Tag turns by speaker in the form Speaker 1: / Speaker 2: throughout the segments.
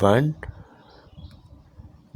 Speaker 1: 1،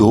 Speaker 1: 2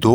Speaker 1: 2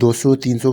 Speaker 1: 200 300